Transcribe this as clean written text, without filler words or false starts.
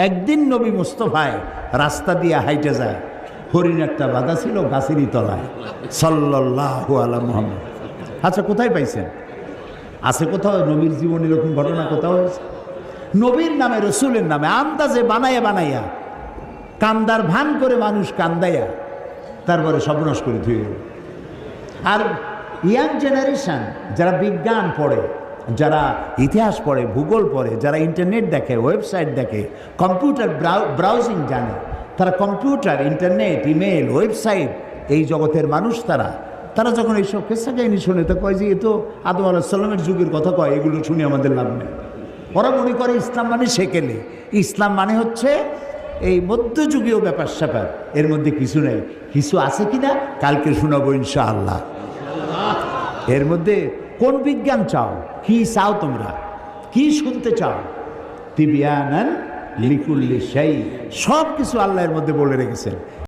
একদিন নবী মুস্তফায় রাস্তা দিয়ে হাইটে যায়, হরিণ একটা বাঁধা ছিল গাছেরই তলায়, সাল্লাল্লাহু আলা মুহাম্মদ। আচ্ছা, কোথায় পাইছেন? আছে কোথাও নবীর জীবনে এরকম ঘটনা কোথাও হয়েছে? নবীর নামে, রসুলের নামে আন্দাজে বানাইয়া বানাইয়া কান্দার ভান করে মানুষ কান্দাইয়া তারপরে সর্বনাশ করে ধুয়ে গেল। আর ইয়াং জেনারেশন যারা বিজ্ঞান পড়ে, যারা ইতিহাস পড়ে, ভূগোল পড়ে, যারা ইন্টারনেট দেখে, ওয়েবসাইট দেখে, কম্পিউটার ব্রাউজিং জানে, তারা কম্পিউটার, ইন্টারনেট, ইমেল, ওয়েবসাইট, এই জগতের মানুষ তারা যখন এইসব কেসা কাহিনী শুনে তো কয় যে এ তো আদম আলাইহিস সালামের যুগের কথা কয়, এগুলো শুনে আমাদের লাভ নেই। ওরা মনে করে ইসলাম মানে সেকেলে, ইসলাম মানে হচ্ছে এই মধ্যযুগীয় ব্যাপার স্যাপার, এর মধ্যে কিছু নেই। কিছু আছে কিনা কালকে শোনাবো ইনশাআল্লাহ। এর মধ্যে কোন বিজ্ঞান চাও, কি চাও, তোমরা কি শুনতে চাও? তিবিয়ানান লিকুল্লি শাই, সব কিছু আল্লাহর মধ্যে বলে রেখেছেন।